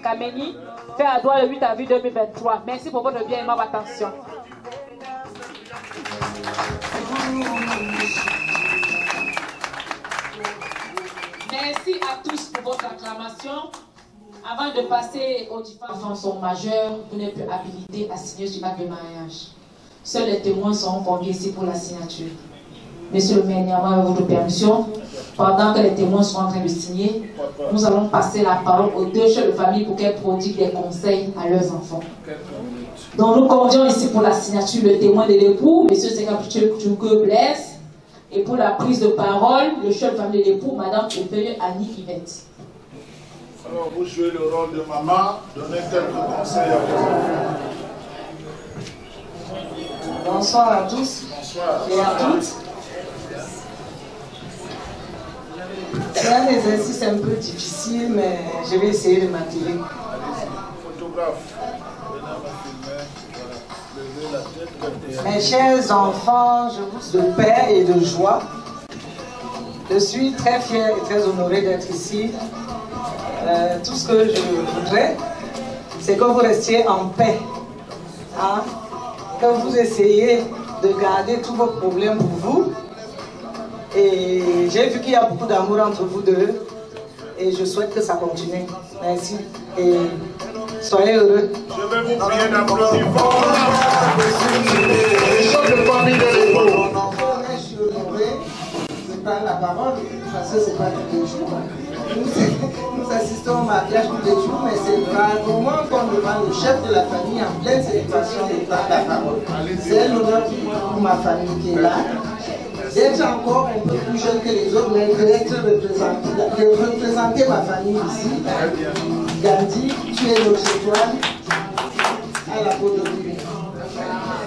Kameni, fait à droit le 8 avril 2023. Merci pour votre bien aimable attention. Merci à tous pour votre acclamation. Avant de passer aux différents enfants sont majeurs, vous n'êtes plus habilités à signer sur l'acte de mariage. Seuls les témoins seront conviés ici pour la signature. Monsieur le maire, avec votre permission, pendant que les témoins sont en train de signer, nous allons passer la parole aux deux chefs de famille pour qu'elles prodiguent des conseils à leurs enfants. Donc nous convions ici pour la signature le témoin de l'époux, M. Sekapitchouke Blaise, et pour la prise de parole, le chef de famille de l'époux, Mme Efeuille Annie Yvette. Alors vous jouez le rôle de maman, donnez quelques conseils à vos enfants. Bonsoir à tous. Bonsoir. Et à toutes. C'est un exercice un peu difficile, mais je vais essayer de m'attirer. Photographe. Mes chers enfants, je vous souhaite de paix et de joie. Je suis très fière et très honorée d'être ici. Tout ce que je voudrais, c'est que vous restiez en paix. Hein? Que vous essayez de garder tous vos problèmes pour vous. Et j'ai vu qu'il y a beaucoup d'amour entre vous deux. Et je souhaite que ça continue. Merci. Et soyez heureux. Je vais vous prier d'applaudir fort. Les chefs de famille de l'époux. Je suis honoré de prendre la parole parce que ce n'est pas tous les jours. Nous assistons au mariage tous les jours, mais c'est rarement qu'on demande le chef de la famille en pleine célébration de prendre la parole. C'est un honneur pour ma famille qui est là. D'être encore un peu plus jeune que les autres, mais d'être représenter ma famille ici. Gandhi, tu es notre étoile à la peau de Dieu.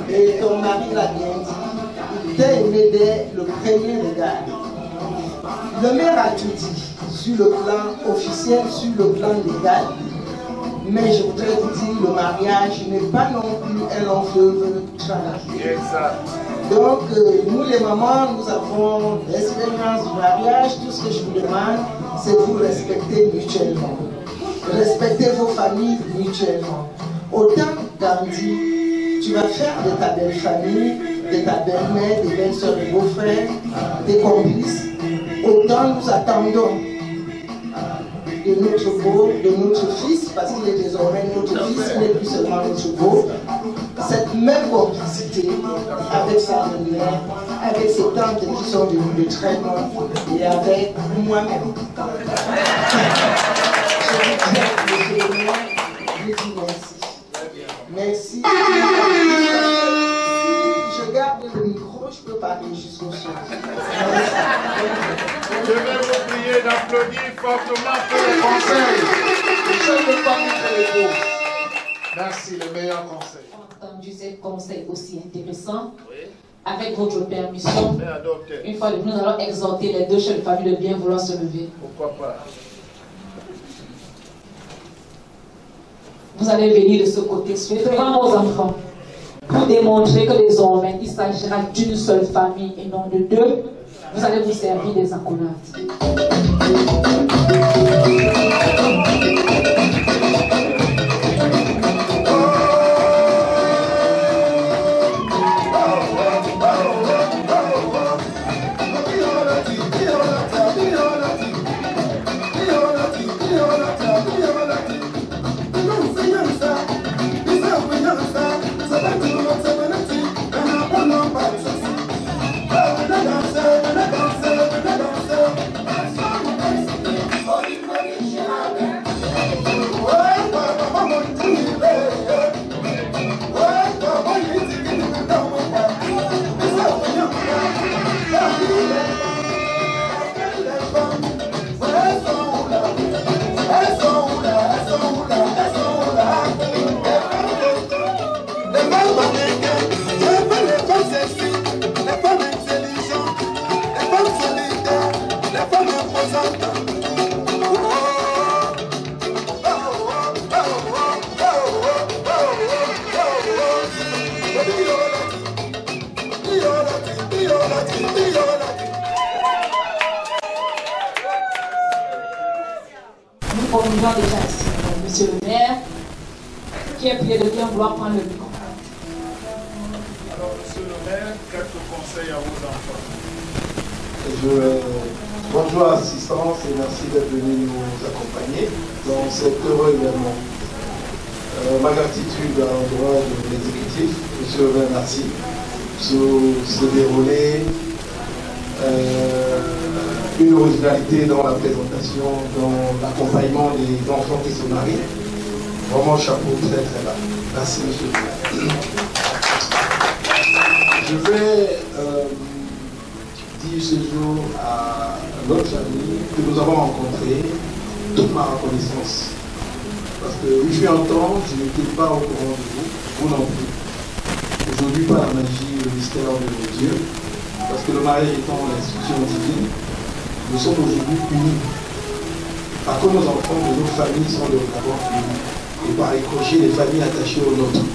Et ton mari l'a bien dit. Il t'a aimé dès le premier regard. Le maire a tout dit sur le plan officiel, sur le plan légal. Mais je voudrais vous dire, le mariage n'est pas non plus un long fleuve tranquille. Exact. Donc, nous les mamans, nous avons l'expérience du mariage. Tout ce que je vous demande, c'est de vous respecter mutuellement. Respectez vos familles mutuellement. Autant, Gandhi, tu vas faire de ta belle famille, de ta belle-mère, des belles-sœurs, des beaux-frères, des complices. Autant nous attendons de notre beau, de notre fils, parce qu'il est désormais notre fils, il n'est plus seulement notre beau, cette même complicité avec sa mère, avec ses tantes qui sont devenues de très bonnes, et avec moi-même. Je vous dis merci. Merci. Si je garde le micro, je peux parler jusqu'au soir. Je vais vous prier d'applaudir fortement pour les conseils. Les chefs de famille de l'époux. Merci, les meilleurs conseils. Entendu ces conseils aussi intéressants. Oui. Avec votre permission, une fois de plus, nous allons exhorter les deux chefs de famille de bien vouloir se lever. Pourquoi pas? Vous allez venir de ce côté, devant nos enfants, pour démontrer que désormais, il s'agira d'une seule famille et non de deux. Vous allez vous servir des accolades. monsieur le maire, qui est prié de bien vouloir prendre le micro. Alors, monsieur le maire, quelques conseils à vos enfants. Bonjour assistance et merci d'être venu nous accompagner dans cet heureux événement. Ma gratitude à l'endroit de l'exécutif, monsieur le maire, merci. Se dérouler une originalité dans la présentation, dans l'accompagnement des enfants qui se marient. Vraiment chapeau très très bas. Merci monsieur le maire. Je vais dire ce jour à notre famille que nous avons rencontré toute ma reconnaissance. Parce que il fut un temps, je n'étais pas au courant de vous non plus. Aujourd'hui, par la magie, le mystère de Dieu, parce que le mariage étant l'institution divine, nous sommes aujourd'hui unis. Par contre, nos enfants de nos familles sont d'abord unis. Et par ricochet, les familles attachées aux nôtres.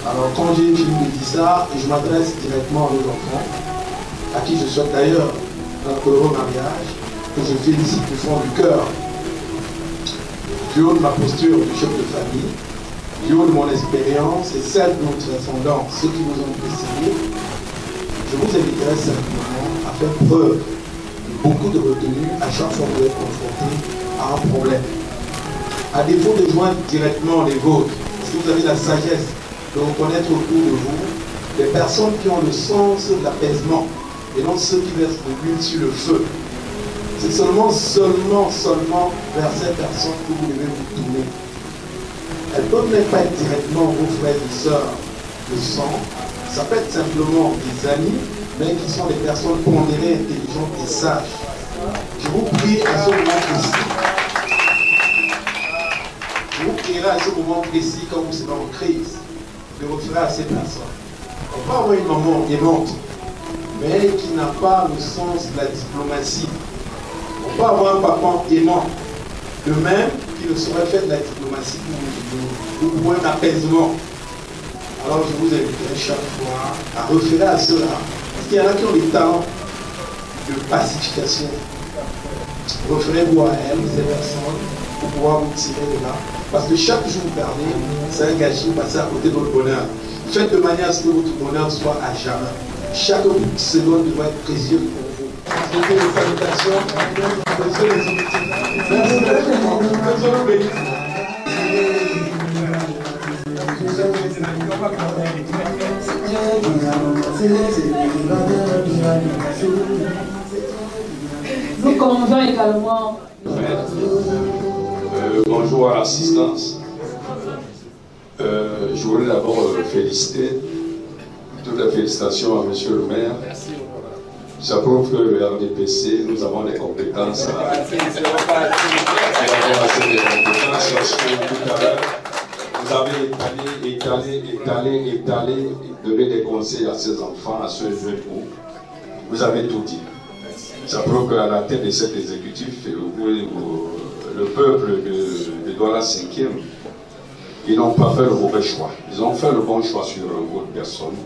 Alors, quand j'ai fini de dire ça, je m'adresse directement à nos enfants, à qui je souhaite d'ailleurs un heureux mariage, que je félicite du fond du cœur, du haut de ma posture de chef de famille, du haut de mon expérience et celle de notre ascendant, ceux qui vous ont précédé. Je vous inviterai simplement à faire preuve de beaucoup de retenue à chaque fois que vous êtes confronté à un problème. À défaut de joindre directement les vôtres, parce que vous avez la sagesse de reconnaître autour de vous des personnes qui ont le sens de l'apaisement et non ceux qui versent de l'huile sur le feu. C'est seulement vers ces personnes que vous devez vous tourner. Elles ne peuvent même pas être directement vos frères et sœurs de sang. Ça peut être simplement des amis, mais qui sont des personnes pondérées, intelligentes et sages. Je vous prie à ce moment précis. Je vous prierai à ce moment précis, quand vous serez en crise, de refuser à ces personnes. On peut avoir une maman aimante, mais qui n'a pas le sens de la diplomatie. On peut avoir un papa aimant, de même qui ne saurait faire de la diplomatie pour un apaisement. Alors je vous inviterai chaque fois à référer à cela. Parce qu'il y en a qui ont des talents de pacification. Référez-vous à elles, ces personnes, pour pouvoir vous tirer de là. Parce que chaque jour vous perdez, c'est un gâchis passer à côté de votre bonheur. Faites de manière à ce que votre bonheur soit à jamais. Chaque seconde doit être précieuse pour vous. Je vous fais des salutations. Nous commençons également. Bonjour à l'assistance. Je voudrais d'abord féliciter, toutes les félicitations à monsieur le maire. Ça prouve que le RDPC, nous avons des compétences parce que tout à l'heure, vous avez étalé, donné des conseils à ces enfants, à ce jeune groupe. Vous avez tout dit. Ça prouve qu'à la tête de cet exécutif, le peuple de Douala 5e, ils n'ont pas fait le mauvais choix. Ils ont fait le bon choix sur votre personne.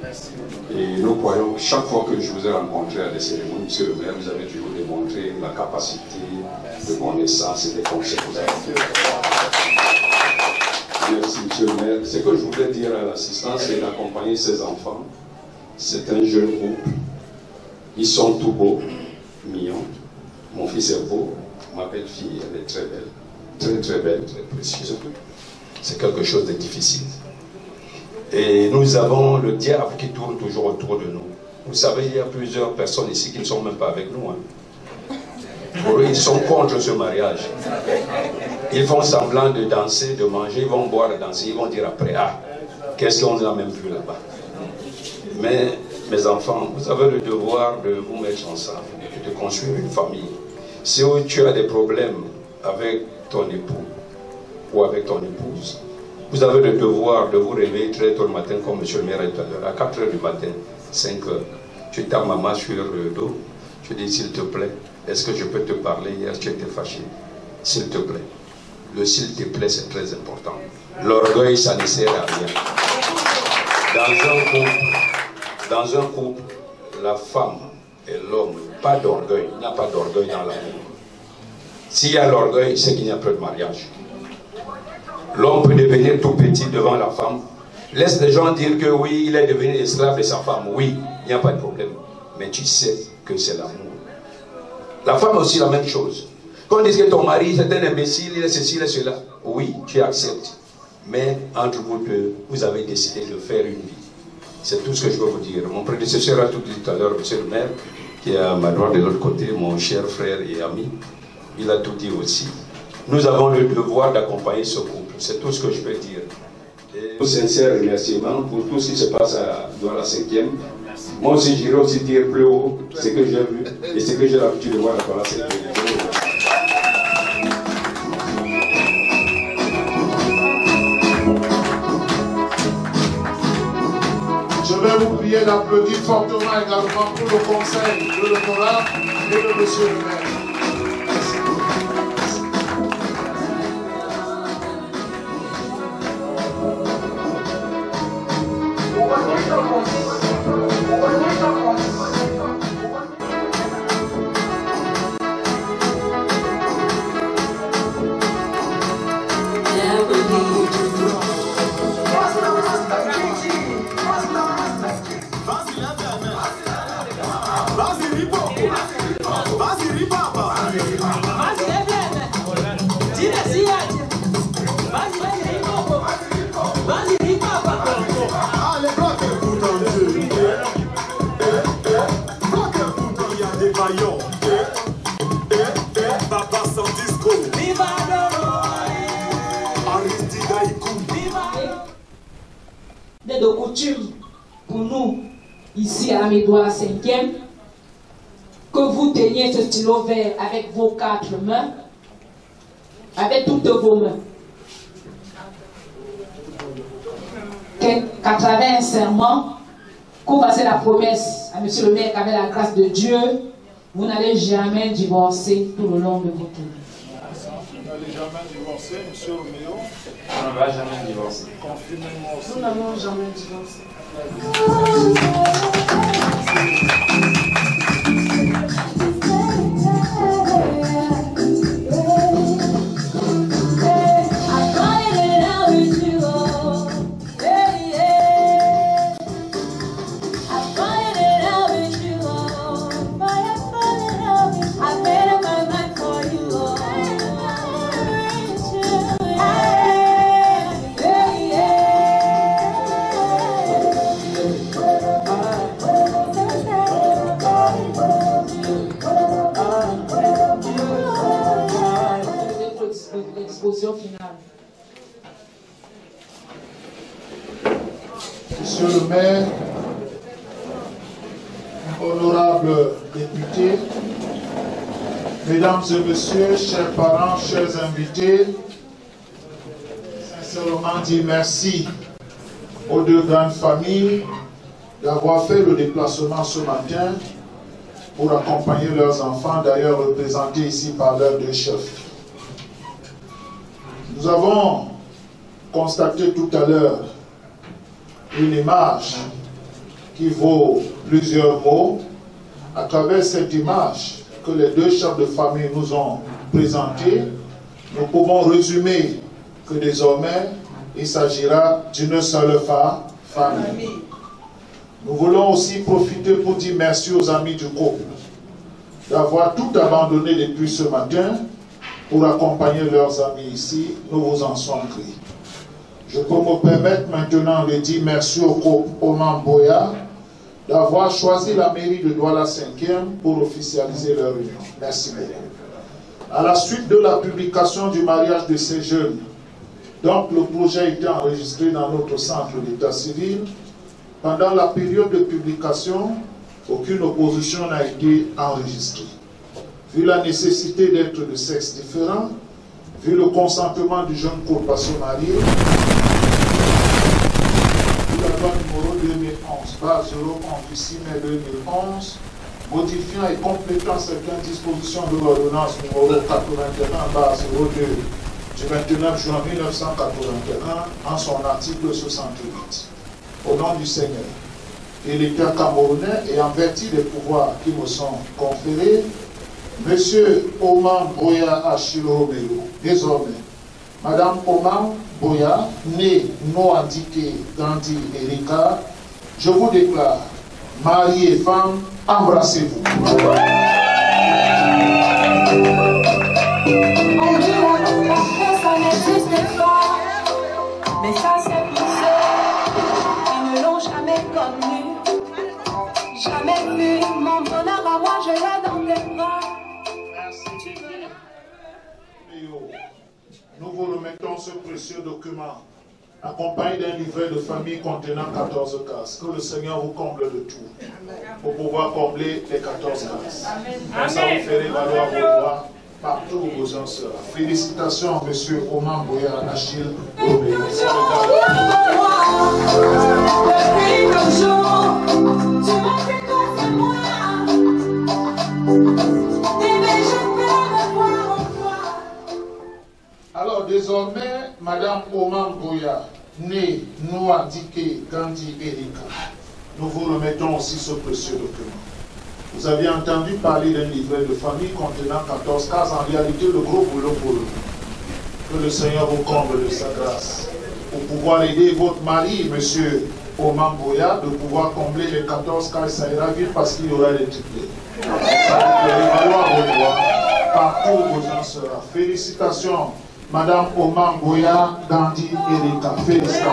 Et nous croyons que chaque fois que je vous ai rencontré à des cérémonies, monsieur le maire, vous avez toujours démontré la capacité de connaissance et de conseils. Merci, monsieur le maire. Ce que je voulais dire à l'assistance, c'est d'accompagner ces enfants. C'est un jeune groupe. Ils sont tout beaux, mignons. Mon fils est beau. Ma belle-fille, elle est très belle. Très, très belle, très précieuse. C'est quelque chose de difficile. Et nous avons le diable qui tourne toujours autour de nous. Vous savez, il y a plusieurs personnes ici qui ne sont même pas avec nous. Pour eux, ils sont contre ce mariage. Ils font semblant de danser, de manger, ils vont boire, danser, ils vont dire après, ah, qu'est-ce qu'on a même vu là-bas? Mais, mes enfants, vous avez le devoir de vous mettre ensemble, de construire une famille. Si tu as des problèmes avec ton époux, ou avec ton épouse, vous avez le devoir de vous réveiller très tôt le matin, comme monsieur le maire a dit tout à l'heure, à 4 h du matin, 5 h. Tu tapes maman sur le dos, tu dis s'il te plaît, est-ce que je peux te parler? Hier tu étais fâché. S'il te plaît. Le s'il te plaît, c'est très important. L'orgueil, ça ne sert à rien. Dans un couple, la femme et l'homme, pas d'orgueil. Il n'y a pas d'orgueil dans l'amour. S'il y a l'orgueil, c'est qu'il n'y a pas de mariage. L'homme peut devenir tout petit devant la femme. Laisse les gens dire que oui, il est devenu esclave de sa femme. Oui, il n'y a pas de problème. Mais tu sais que c'est l'amour. La femme a aussi la même chose. Quand on dit que ton mari c'est un imbécile, il est ceci, il est cela. Oui, tu acceptes. Mais entre vous deux, vous avez décidé de faire une vie. C'est tout ce que je peux vous dire. Mon prédécesseur a tout dit tout à l'heure, monsieur le maire, qui est à ma droite de l'autre côté, mon cher frère et ami. Il a tout dit aussi. Nous avons le devoir d'accompagner ce couple. C'est tout ce que je peux dire. Un sincère remerciement pour tout ce qui se passe dans la 5e. Moi aussi, j'irai aussi dire plus haut ce que j'ai vu et ce que j'ai l'habitude de voir dans la 5e. Je vais vous prier d'applaudir fortement également pour le conseil de l'honorable et de monsieur le maire. De coutume pour nous, ici à la Médoire 5e, que vous teniez ce stylo vert avec vos 4 mains, avec toutes vos mains. Qu'à travers un serment, qu'on fasse la promesse à monsieur le maire qu'avec la grâce de Dieu, vous n'allez jamais divorcer tout le long de votre vie. Vous n'allez jamais divorcer, monsieur Roméo. On ne va jamais divorcer. Confirmez-moi aussi. Nous n'allons jamais divorcer. Finale. Monsieur le maire, honorables députés, mesdames et messieurs, chers parents, chers invités, sincèrement dire merci aux 2 grandes familles d'avoir fait le déplacement ce matin pour accompagner leurs enfants, d'ailleurs représentés ici par leurs 2 chefs. Nous avons constaté tout à l'heure une image qui vaut plusieurs mots. À travers cette image que les 2 chefs de famille nous ont présentée, nous pouvons résumer que désormais, il s'agira d'une seule famille. Nous voulons aussi profiter pour dire merci aux amis du couple d'avoir tout abandonné depuis ce matin pour accompagner leurs amis ici. Nous vous en sommes gré. Je peux me permettre maintenant de dire merci au couple Oman Boya d'avoir choisi la mairie de Douala 5e pour officialiser leur union. Merci beaucoup. À la suite de la publication du mariage de ces jeunes, donc le projet a été enregistré dans notre centre d'état civil. Pendant la période de publication, aucune opposition n'a été enregistrée. Vu la nécessité d'être de sexe différent, vu le consentement du jeune couple à se marier, vu la loi numéro 2011/038/2011, modifiant et complétant certaines dispositions de l'ordonnance numéro 81/02 du 29 juin 1981 en son article 68. Au nom du Seigneur et l'État camerounais et en vertu des pouvoirs qui me sont conférés, Monsieur Oman Boya Achille Roméo, désormais, Madame Oman Boya, né Noandike Gandhi Erika, je vous déclare, mari et femme, embrassez-vous. Mais ça c'est pour ceux qui ne l'ont jamais connu, jamais vu mon bonheur à moi, je l'ai dans tes bras. Merci. Léo, nous vous remettons ce précieux document, accompagné d'un livret de famille contenant 14 cases. Que le Seigneur vous comble de tout, pour pouvoir combler les 14 cases. Comme ça, vous ferez valoir vos droits partout où vous en serez. Félicitations, monsieur Oman Boya Achille Robé. Depuis toujours, tu m'as fait confiance en moi. Bébé, je peux me voir en toi. Alors désormais, madame Oman Boya, née Noandike Gandhi Erika, nous vous remettons aussi ce précieux document. Vous aviez entendu parler d'un livret de famille contenant 14 cases, en réalité le gros boulot pour vous. Que le Seigneur vous comble de sa grâce pour pouvoir aider votre mari, monsieur Oman Boya, de pouvoir combler les 14 cases. Ça ira vite parce qu'il y aura des triplés. Ça vous fera valoir vos droits partout où vous en serez. Félicitations, madame Oman Boya Gandhi Erika. Félicitations.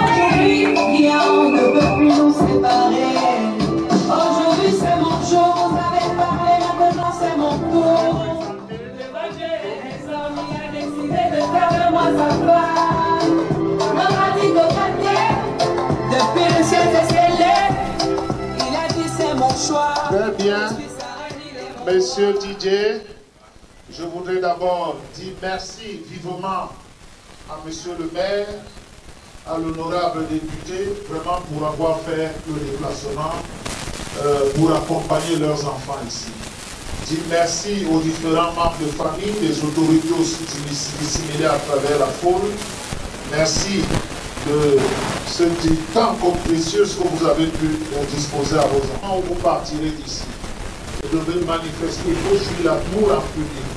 Aujourd'hui, rien ne peut plus nous séparer. Aujourd'hui, c'est mon jour, vous avez parlé, maintenant c'est mon tour. Les hommes, il a décidé de faire de moi sa femme. L'homme a dit de partir, depuis le ciel s'est scellé. Il a dit c'est mon choix. Très bien. Monsieur DJ, je voudrais d'abord dire merci vivement à monsieur le maire, à l'honorable député, vraiment pour avoir fait le déplacement, pour accompagner leurs enfants ici. Dire merci aux différents membres de famille, des autorités aussi disséminées à travers la foule. Merci de ce temps comme précieux que vous avez pu disposer à vos enfants où vous partirez d'ici. Vous devez manifester vos jouir l'amour en public.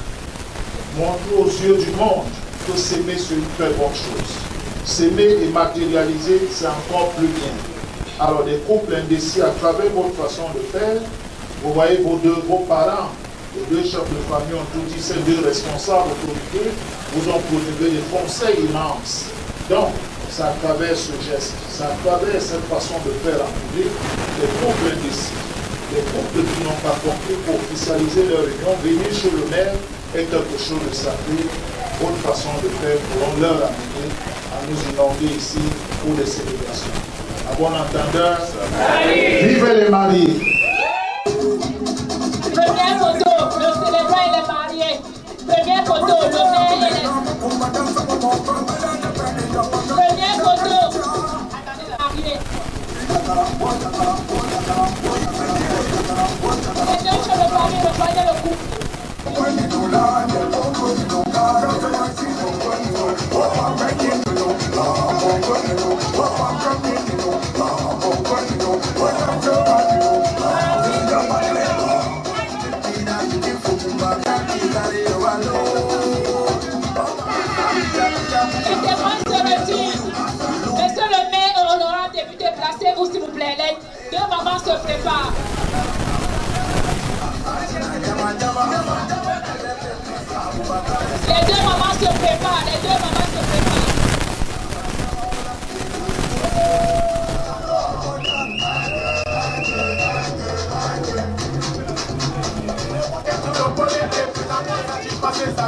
Montrer aux yeux du monde que s'aimer c'est une très bonne chose. S'aimer et matérialiser, c'est encore plus bien. Alors des couples indécis, à travers votre façon de faire, vous voyez vos parents, les deux chefs de famille ont tout dit, ces deux responsables autorités vous ont prodigué des conseils immenses. Donc, c'est à travers ce geste, c'est à travers cette façon de faire en public, les couples indécis, les couples qui n'ont pas compris pour officialiser leur union, venir chez le maire est quelque chose de sacré. Votre façon de faire pourront leur amener à nous inonder ici pour des célébrations. À bon entendeur, vive les mariés! Première photo, le célébrant et les mariés. Première photo, le maire et les... Première photo, attendez, mariés. Les deux chez le marié, le couple. Monsieur le maire et honorable député, placez-vous s'il vous plaît. Les deux mamans se préparent. Les deux mamans se préparent. Les deux mamans se préparent.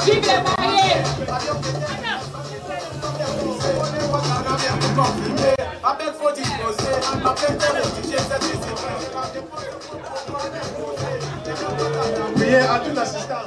Vive les mariés! Avec faut disposer, priez à tout l'assistant.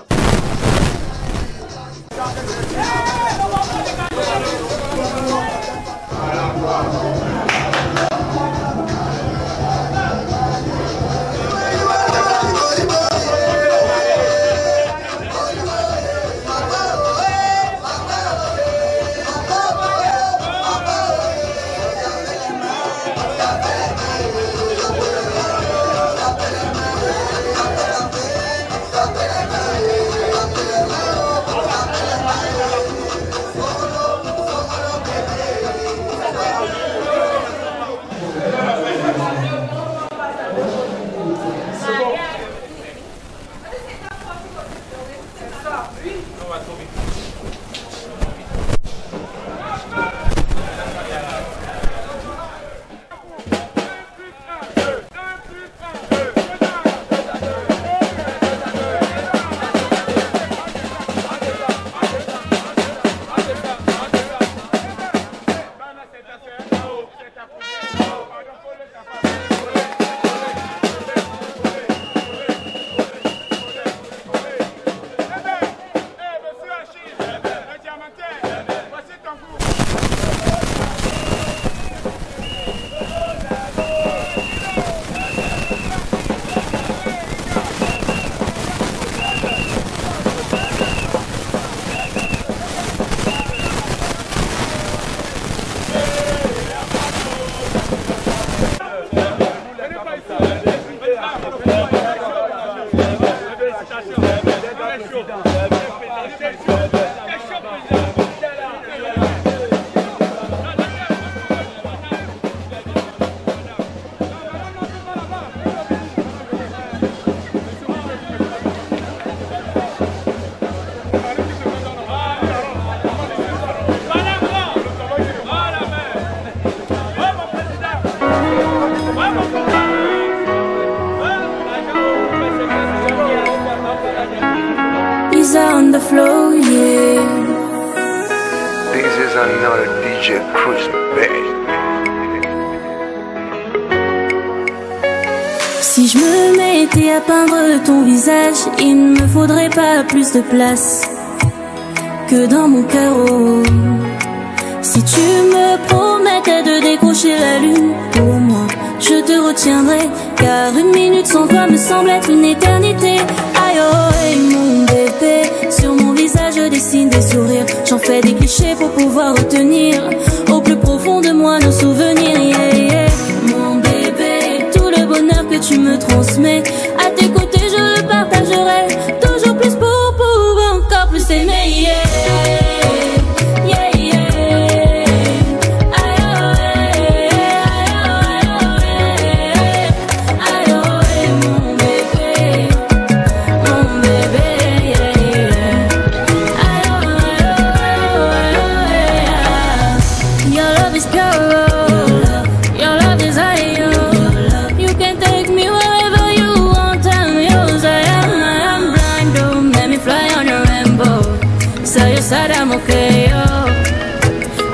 the flow, yeah. This is another DJ Cruise, baby. Si je me mettais à peindre ton visage, il ne me faudrait pas plus de place que dans mon cœur. Oh. Si tu me promettais de décrocher la lune pour moi, je te retiendrai, car une minute sans toi me semble être une éternité. Aïe oh, et mon bébé, sur mon visage je dessine des sourires. J'en fais des clichés pour pouvoir retenir au plus profond de moi nos souvenirs. Yeah, yeah. Mon bébé, tout le bonheur que tu me transmets, à tes côtés je le partagerai, toujours plus pour pouvoir encore plus aimer. Yeah. I'm okay, oh.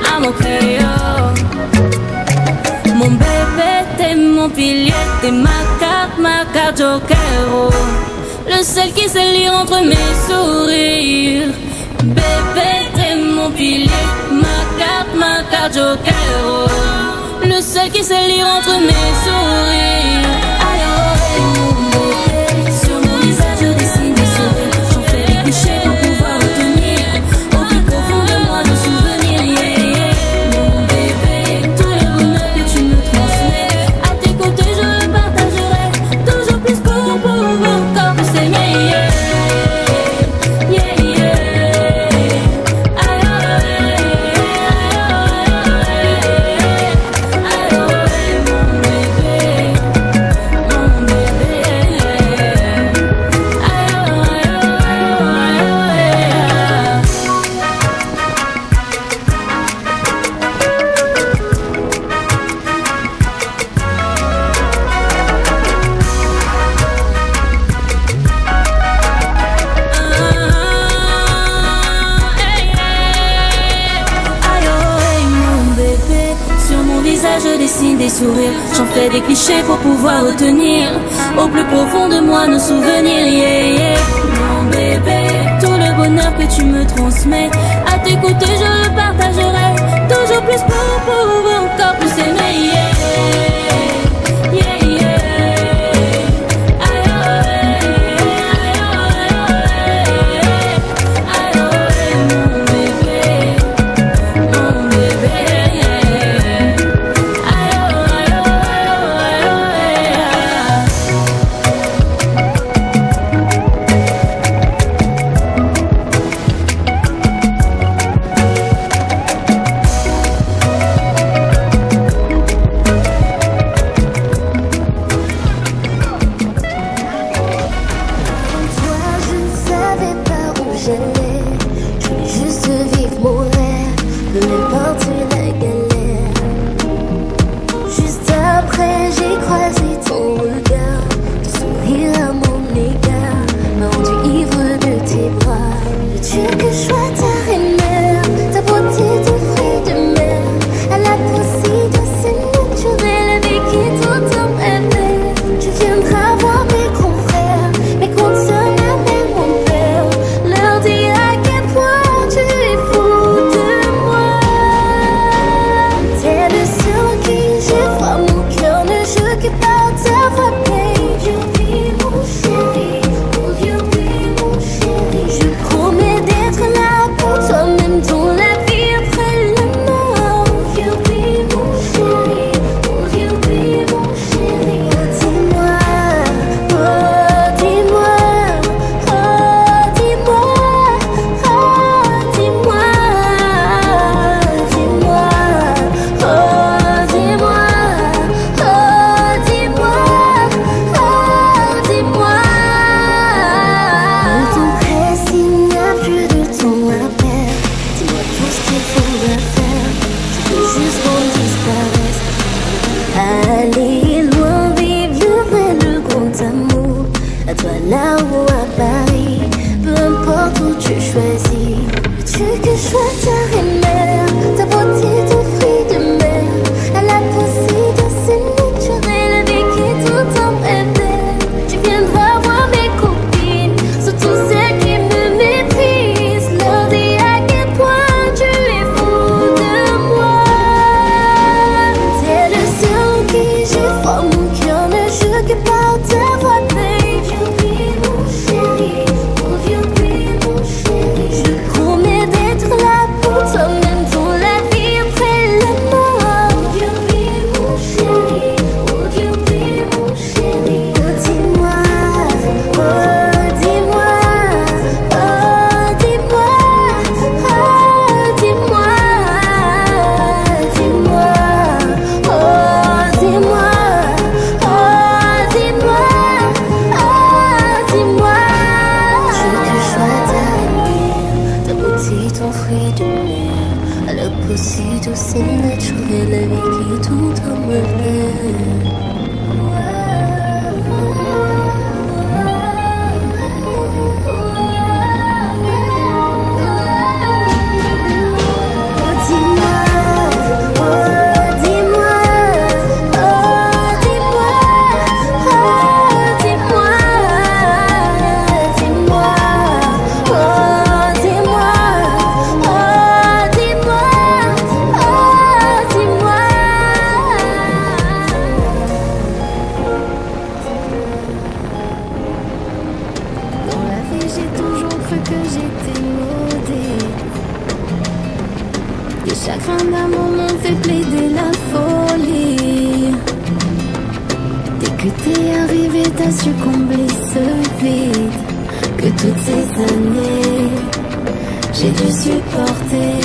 I'm okay, oh. Mon bébé, t'es mon pilier, t'es ma carte joker, oh. Le seul qui sait lire entre mes sourires. Bébé, t'es mon pilier, ma carte joker, oh. Le seul qui sait lire entre mes sourires. Aïe, oh, mon bébé, sur mon visage je dessine des sourires. J'en fais des clichés pour pouvoir retenir nos souvenirs, yeah, yeah. Mon bébé, tout le bonheur que tu me transmets, à tes côtés je le partagerai, toujours plus pour pouvoir encore plus aimer, yeah. Yeah, yeah. Aïe, mon bébé, mon bébé. Je dessine des sourires, j'en fais des clichés pour pouvoir retenir au plus profond de moi nos souvenirs, yeah, yeah. Mon bébé, tout le bonheur que tu me transmets, à tes côtés je le partagerai, toujours plus pour pouvoir encore plus aimer, yeah. Yeah, yeah. c'est naturel, la vie qui est tout en modèle. Les chagrins d'amour m'ont fait plaider la folie. Dès que t'es arrivé, t'as su combler ce vide que toutes ces années j'ai dû supporter.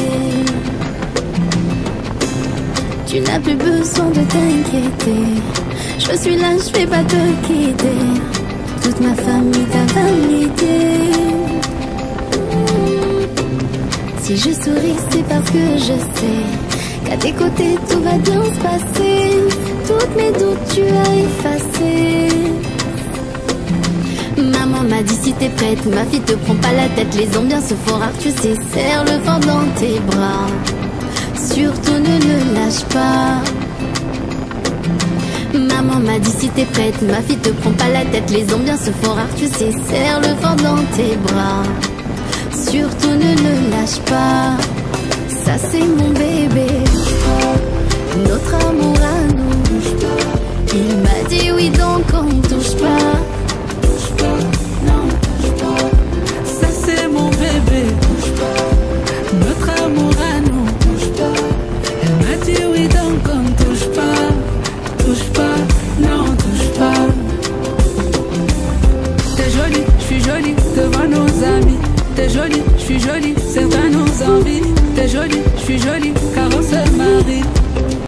Tu n'as plus besoin de t'inquiéter, je suis là, je vais pas te quitter. Toute ma famille t'a validé. Si je souris, c'est parce que je sais qu'à tes côtés tout va bien se passer. Toutes mes doutes tu as effacé. Maman m'a dit si t'es prête, ma fille te prends pas la tête. Les ambiances se font rares, tu sais, serre le vent dans tes bras. Surtout ne lâche pas. Maman m'a dit si t'es prête, ma fille te prends pas la tête. Les ambiances se font rares, tu sais, serre le vent dans tes bras. Surtout ne lâche pas, ça c'est mon bébé.